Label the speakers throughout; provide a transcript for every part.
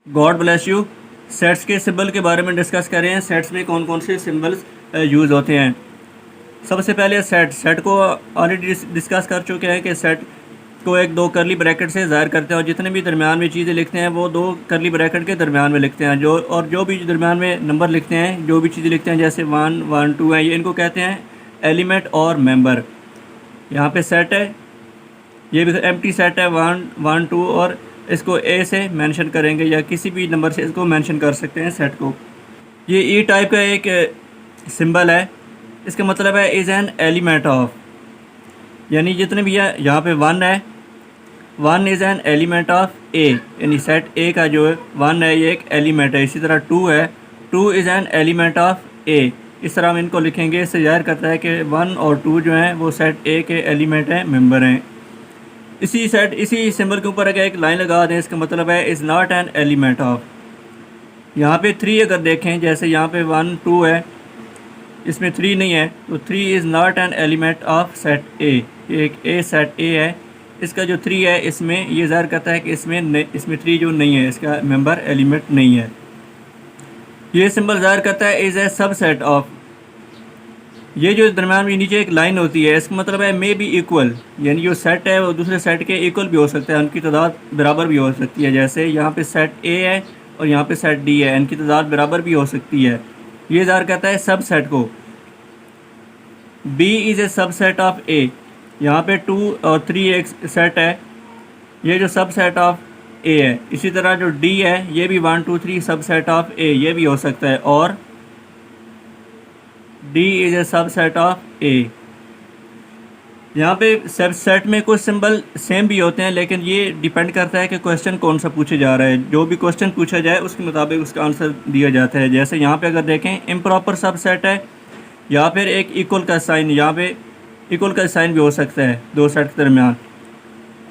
Speaker 1: God bless you. Sets के symbol के बारे में डिस्कस कर रहे हैं। सेट्स में कौन कौन से सिंबल्स यूज़ होते हैं। सबसे पहले सेट को ऑलरेडी डिस्कस कर चुके हैं कि सेट को एक दो करली ब्रैकेट से ज़ाहिर करते हैं और जितने भी दरमियान में चीज़ें लिखते हैं वो दो करली ब्रैकेट के दरमियान में लिखते हैं। जो भी दरमियान में नंबर लिखते हैं, जो भी चीज़ें लिखते हैं जैसे 1 1 2 है, ये इनको कहते हैं एलिमेंट और मेंबर। यहाँ पे सेट है, ये भी एम्प्टी सेट है 1 1 2, और इसको ए से मेंशन करेंगे या किसी भी नंबर से इसको मेंशन कर सकते हैं सेट को। ये ई टाइप का एक सिंबल है। इसका मतलब है इज़ एन एलिमेंट ऑफ, यानी जितने भी है यहाँ पे 1 है, 1 इज़ एन एलिमेंट ऑफ ए, यानी सेट ए का जो 1 है ये एक एलिमेंट है। इसी तरह 2 है, 2 इज़ एन एलिमेंट ऑफ ए। इस तरह हम इनको लिखेंगे। इससे ज़ाहिर करता है कि 1 और 2 जो हैं वो सेट ए के एलिमेंट हैं, मेंबर हैं। इसी सिंबल के ऊपर अगर एक लाइन लगा दें, इसका मतलब है is not an element of. यहाँ पे 3 अगर देखें, जैसे यहाँ पे 1 2 है, इसमें 3 नहीं है, तो 3 is not an element of set ए। एक ए सेट ए है, इसका जो 3 है इसमें ये ज़ाहिर करता है कि इसमें 3 जो नहीं है, इसका मेंबर एलिमेंट नहीं है। ये सिंबल ज़ाहिर करता है इज़ ए सबसेट ऑफ। ये जो दरम्यान में नीचे एक लाइन होती है, इसका मतलब है मे बी इक्वल, यानी जो सेट है वो दूसरे सेट के इक्वल भी हो सकता है, उनकी तादाद बराबर भी हो सकती है। जैसे यहाँ पे सेट ए है और यहाँ पे सेट डी है, इनकी तादाद बराबर भी हो सकती है। ये ज़ाहिर करता है सब सेट को। बी इज़ ए सब सेट ऑफ ए। यहाँ पे 2 और 3 एक सेट है, ये जो सब सेट ऑफ ए है। इसी तरह जो डी है ये भी 1 2 3 सब सेट ऑफ ए, ये भी हो सकता है। और D इज़ ए सब सेट ऑफ A। यहाँ पे सब सेट में कुछ सिंबल सेम भी होते हैं, लेकिन ये डिपेंड करता है कि क्वेश्चन कौन सा पूछा जा रहा है। जो भी क्वेश्चन पूछा जाए उसके मुताबिक उसका आंसर दिया जाता है। जैसे यहाँ पे अगर देखें इम्प्रॉपर सब सेट है, या फिर एक इक्वल का साइन, यहाँ पे इक्वल का साइन भी हो सकता है दो सेट के दरमियान।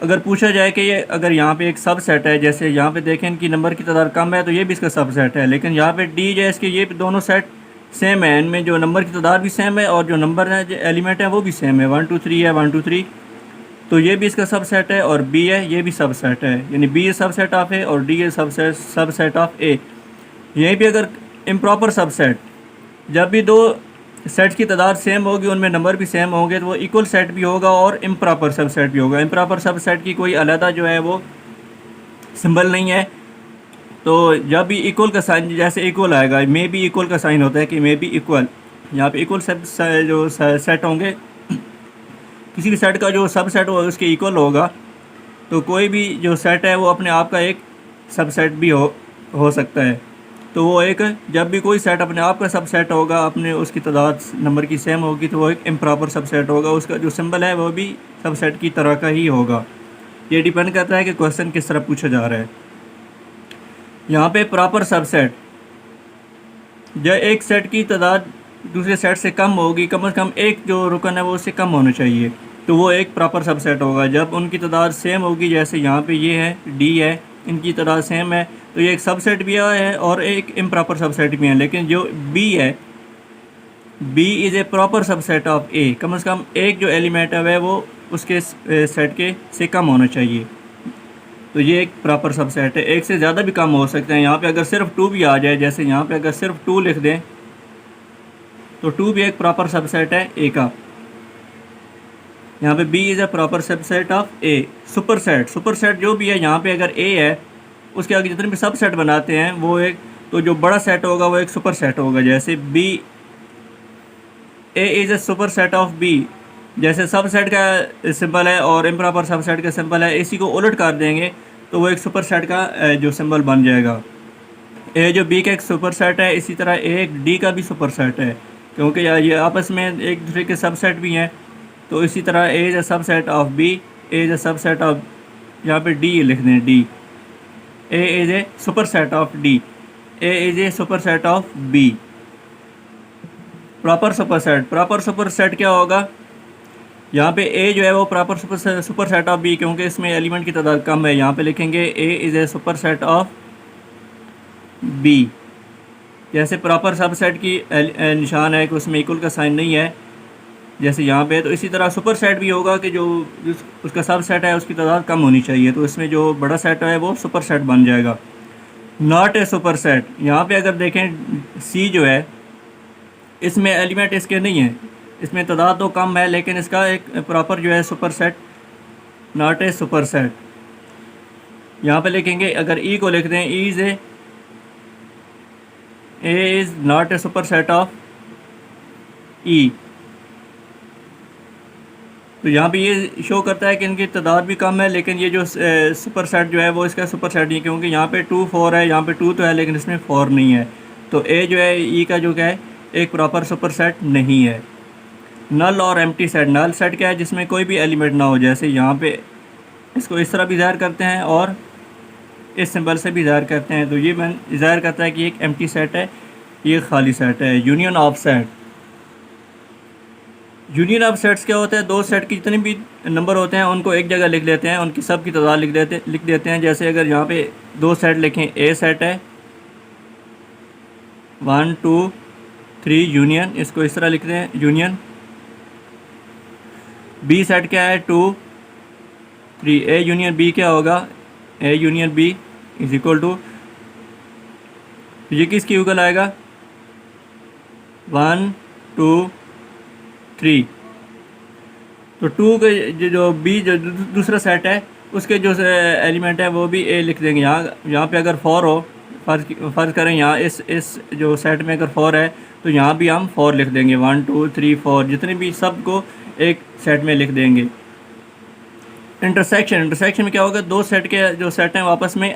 Speaker 1: अगर पूछा जाए कि ये अगर यहाँ पे एक सब सेट है, जैसे यहाँ पे देखें इनकी नंबर की तादाद कम है, तो ये भी इसका सब सेट है। लेकिन यहाँ पे डी जो है इसके, ये दोनों सेट सेम है, इनमें जो नंबर की तादाद भी सेम है और जो नंबर है जो एलिमेंट है वो भी सेम है। 1 2 3 है, 1 2 3, तो ये भी इसका सब सेट है। और बी है, ये भी सब सेट है, यानी बी सब सेट ऑफ ए और डी सब सेट ऑफ ए। यहीं पे अगर इम्प्रॉपर सब सेट, जब भी दो सेट्स की तादाद सेम होगी, उनमें नंबर भी सेम होंगे, तो वो इक्वल सेट भी होगा और इम्प्रॉपर सब सेट भी होगा। इम्प्रॉपर सब सेट की कोई अलहदा जो है वो सिंबल नहीं है। तो जब भी इक्वल का साइन, जैसे इक्वल आएगा, मे बी इक्वल का साइन होता है कि मे बी इक्वल, यहाँ पे इक्वल सब जो सेट होंगे, किसी भी सेट का जो सब सेट होगा उसके इक्वल होगा। तो कोई भी जो सेट है वो अपने आप का एक सब सेट भी हो सकता है। तो वो एक, जब भी कोई सेट अपने आप का सब सेट होगा, अपने उसकी तादाद नंबर की सेम होगी, तो वो एक इम्प्रॉपर सब सेट होगा। उसका जो सिंबल है वो भी सब सेट की तरह का ही होगा। ये डिपेंड करता है कि क्वेश्चन किस तरह पूछा जा रहा है। यहाँ पे प्रॉपर सबसेट, जब एक सेट की तादाद दूसरे सेट से कम होगी, कम से कम एक जो रुकन है वो उससे कम होना चाहिए, तो वो एक प्रॉपर सबसेट होगा। जब उनकी तादाद सेम होगी, जैसे यहाँ पे ये है, डी है, इनकी तादाद सेम है, तो ये एक सबसेट भी है और एक इम्प्रॉपर सबसेट भी है। लेकिन जो बी है, B is a proper subset of A. कम से कम एक जो एलिमेंट है वो उसके सेट के से कम होना चाहिए, तो ये एक प्रॉपर सबसेट है। एक से ज़्यादा भी कम हो सकते हैं। यहाँ पे अगर सिर्फ 2 भी आ जाए, जैसे यहाँ पे अगर सिर्फ 2 लिख दें, तो 2 भी एक प्रॉपर सबसेट है ए का। यहाँ पे B is a proper subset of A. Superset जो भी है, यहाँ पे अगर ए है, उसके आगे जितने भी सबसेट बनाते हैं वो एक, तो जो बड़ा सेट होगा वो एक सुपरसेट होगा। जैसे B, A is a superset of B. जैसे सबसेट का सिंबल है और इम्प्रॉपर सबसेट का सिंबल है, इसी को उलट कर देंगे तो वो एक सुपरसेट का जो सिंबल बन जाएगा। ए जो बी का एक सुपरसेट है, इसी तरह ए एक डी का भी सुपरसेट है, क्योंकि ये आपस में एक दूसरे के सबसेट भी हैं। तो इसी तरह A is a subset of B, A is a subset of, यहाँ पे डी लिख दें, D, A is a superset of D, A is a superset of B. Proper superset क्या होगा? यहाँ पे ए जो है वो प्रॉपर सुपरसेट ऑफ बी, क्योंकि इसमें एलिमेंट की तादाद कम है। यहाँ पे लिखेंगे A is a superset of B. जैसे प्रॉपर सबसेट की निशान है कि उसमें इक्वल का साइन नहीं है, जैसे यहाँ पे, तो इसी तरह सुपरसेट भी होगा कि जो उसका सबसेट है उसकी तादाद कम होनी चाहिए, तो इसमें जो बड़ा सेट है वो सुपरसेट बन जाएगा। Not a superset. यहाँ पे अगर देखें सी जो है इसमें एलिमेंट इसके नहीं है, इसमें तादाद तो कम है लेकिन इसका एक प्रॉपर जो है superset, not a superset. यहाँ पे लिखेंगे अगर ई को लिख दें, E is a is not a superset of E. तो यहाँ पे ये शो करता है कि इनकी तादाद भी कम है लेकिन ये जो सुपर सेट जो है वो इसका सुपर सेट नहीं, क्योंकि यहाँ पे 2 4 है, यहाँ पे 2 तो है लेकिन इसमें 4 नहीं है। तो ए जो है ई का जो क्या है एक प्रॉपर सुपर सेट नहीं है। नल और एम्प्टी सेट, नल सेट क्या है जिसमें कोई भी एलिमेंट ना हो, जैसे यहाँ पे इसको इस तरह भी ज़ाहिर करते हैं और इस सिंबल से भी ज़ाहिर करते हैं। तो ये मैं ज़ाहिर करता है कि एक एम्प्टी सेट है, ये खाली सेट है। Union of set, union of sets क्या होता है, दो सेट के जितने भी नंबर होते हैं उनको एक जगह लिख लेते हैं, उनकी सब की तादाद लिख देते हैं। जैसे अगर यहाँ पे दो सेट लिखें, ए सेट है 1 2 3 यूनियन, इसको इस तरह लिखते हैं यूनियन। बी सेट क्या है 2 3, ए यूनियन बी क्या होगा, A union B is equal to, ये किसकी इक्वल आएगा 1 2 3। तो 2 के जो बी जो दूसरा सेट है उसके जो एलिमेंट है वो भी ए लिख देंगे। यहाँ पे अगर 4 हो, फ़र्ज़ करें यहाँ इस जो सेट में अगर 4 है तो यहाँ भी हम 4 लिख देंगे, 1 2 3 4 जितने भी सब को एक सेट में लिख देंगे। इंटरसेक्शन, इंटरसेक्शन में क्या होगा, दो सेट के जो सेट हैं आपस में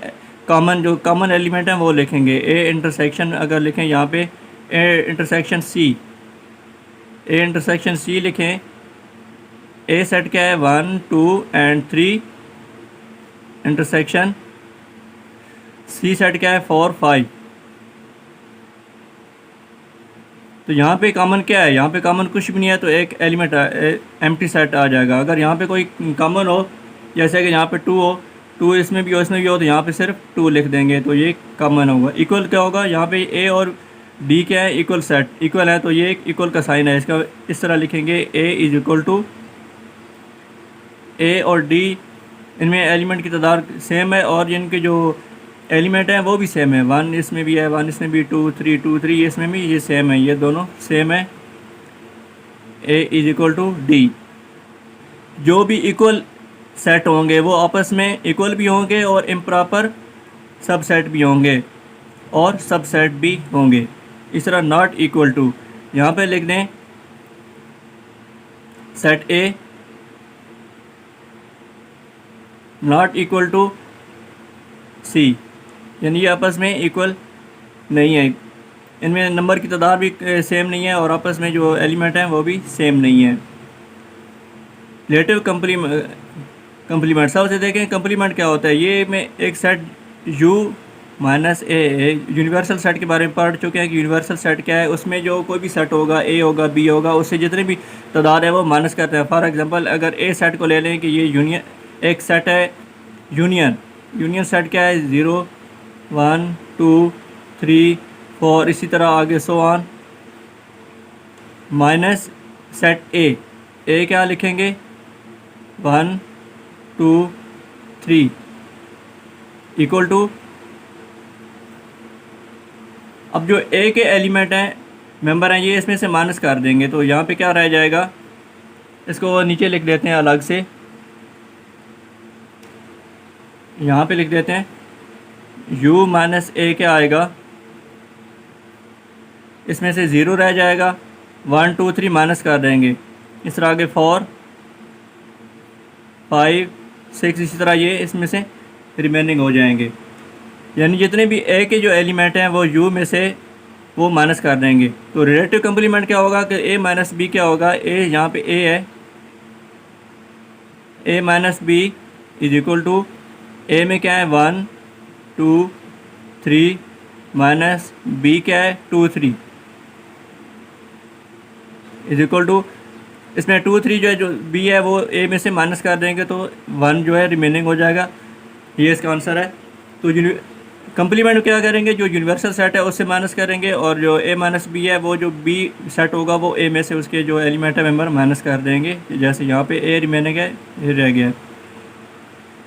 Speaker 1: जो कॉमन एलिमेंट हैं वो लिखेंगे। ए इंटरसेक्शन अगर लिखें यहाँ पे A intersection C, A intersection C लिखें, ए सेट क्या है 1 2 एंड 3 इंटरसेक्शन सी सेट क्या है 4 5। तो यहाँ पे कॉमन क्या है, यहाँ पे कॉमन कुछ भी नहीं है तो एक एलिमेंट एम्प्टी सेट आ जाएगा। अगर यहाँ पे कोई कॉमन हो, जैसे कि यहाँ पे 2 हो, 2 इसमें भी हो इसमें भी हो, तो यहाँ पे सिर्फ 2 लिख देंगे तो ये कॉमन होगा। इक्वल क्या होगा, यहाँ पे ए और डी क्या है इक्वल सेट, इक्वल है तो ये एक इक्वल का साइन है, इसका इस तरह लिखेंगे ए इज इक्वल टू, ए और डी इनमें एलिमेंट की तादाद सेम है और इनके जो एलिमेंट हैं वो भी सेम है, 1 इसमें भी है 1 इसमें भी 2 3 इसमें भी ये सेम है, ये दोनों सेम है। ए इज इक्वल टू डी। जो भी इक्वल सेट होंगे वो आपस में इक्वल भी होंगे और इम्प्रॉपर सब सेट भी होंगे और सब सेट भी होंगे। इस तरह नॉट इक्वल टू, यहाँ पे लिख दें set A not equal to C, यानी ये आपस में इक्वल नहीं है, इनमें नंबर की तादाद भी सेम नहीं है और आपस में जो एलिमेंट हैं वो भी सेम नहीं है। रिलेटिव कंप्लीमेंट, सबसे देखें कंप्लीमेंट क्या होता है। ये में एक सेट u माइनस ए, यूनिवर्सल सेट के बारे में पढ़ चुके हैं कि यूनिवर्सल सेट क्या है, उसमें जो कोई भी सेट होगा ए होगा बी होगा उससे जितने भी तादाद है वो माइनस करते हैं। फॉर एग्जांपल अगर ए सेट को ले लें कि ये यूनियन एक सेट है, यूनियन सेट क्या है 0 1 2 3 4 इसी तरह आगे सो ऑन, माइनस सेट ए क्या लिखेंगे 1 2 3 इक्वल टू, अब जो ए के एलिमेंट हैं मेंबर हैं ये इसमें से माइनस कर देंगे तो यहाँ पे क्या रह जाएगा, इसको नीचे लिख देते हैं अलग से, यहाँ पे लिख देते हैं u माइनस ए क्या आएगा, इसमें से 0 रह जाएगा, 1 2 3 माइनस कर देंगे, इस तरह आगे 4 5 6 इसी तरह ये इसमें से रिमेनिंग हो जाएंगे। यानी जितने भी ए के जो एलिमेंट हैं वो u में से वो माइनस कर देंगे। तो रिलेटिव कंप्लीमेंट क्या होगा कि a माइनस बी क्या होगा, a यहाँ पे a है, a minus B is equal to, a में क्या है 1 2 3 माइनस बी क्या है 2 3 इज इक्वल टू, इसमें 2 3 जो है जो बी है वो ए में से माइनस कर देंगे तो 1 जो है रिमेनिंग हो जाएगा। ये इसका आंसर है। तो कंप्लीमेंट क्या करेंगे, जो यूनिवर्सल सेट है उससे माइनस करेंगे और जो ए माइनस बी है वो जो बी सेट होगा वो ए में से उसके जो एलिमेंट है मेंबर माइनस कर देंगे। जैसे यहाँ पे ए रिमेनिंग है, ये रह गया।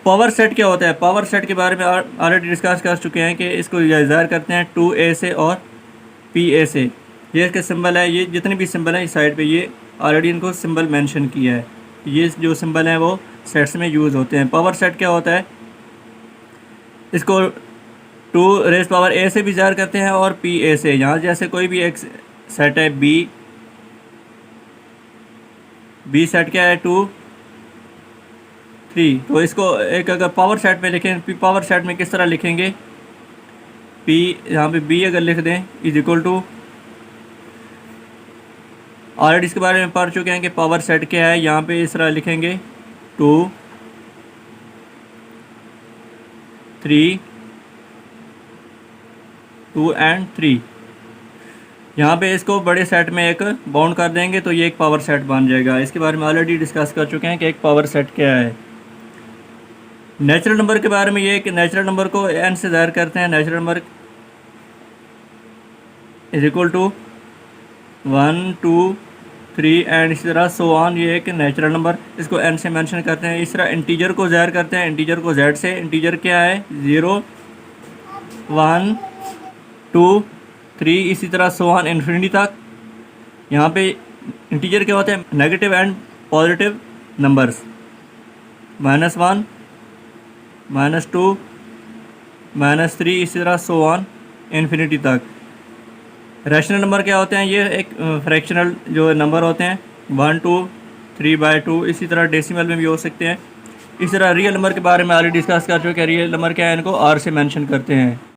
Speaker 1: पावर सेट क्या होता है? पावर सेट के बारे में ऑलरेडी डिस्कस कर चुके हैं कि इसको ज़ाहिर करते हैं 2a से और pa से। ये इसके सिंबल है, ये जितने भी सिंबल हैं इस साइड पे ये ऑलरेडी इनको सिंबल मेंशन किया है। ये जो सिंबल हैं वो सेट्स में यूज़ होते हैं। पावर सेट क्या होता है? इसको 2 a से भी ज़ाहिर करते हैं और pa से। यहाँ जैसे कोई भी एक सेट है b सेट क्या है 2 3, तो इसको एक अगर पावर सेट में लिखें, पावर सेट में किस तरह लिखेंगे? p यहाँ पे b अगर लिख दें इज इक्वल टू, ऑलरेडी इसके बारे में पढ़ चुके हैं कि पावर सेट क्या है। यहाँ पे इस तरह लिखेंगे 2 3 2 एंड 3। यहाँ पे इसको बड़े सेट में एक बाउंड कर देंगे तो ये एक पावर सेट बन जाएगा। इसके बारे में ऑलरेडी डिस्कस कर चुके हैं कि एक पावर सेट क्या है। नेचुरल नंबर के बारे में ये कि नेचुरल नंबर को n से ज़ाहिर करते हैं। Natural number is equal to 1 2 3 and इसी तरह सो ऑन। ये एक नेचुरल नंबर, इसको n से मेंशन करते हैं। इस तरह इंटीजर को ज़ाहिर करते हैं, इंटीजर को z से। इंटीजर क्या है? 0 1 2 3 इसी तरह सो ऑन इन्फिनिटी तक। यहाँ पे इंटीजर क्या होते हैं? Negative and positive numbers. -1 -2 -3 इसी तरह सो ऑन इन्फिनिटी तक। रैशनल नंबर क्या होते हैं? ये एक फ्रैक्शनल जो नंबर होते हैं 1 2 3/2, इसी तरह डेसिमल में भी हो सकते हैं। इस तरह रियल नंबर के बारे में ऑलरेडी डिस्कस कर चुके हैं। रियल नंबर क्या है? इनको r से मेंशन करते हैं।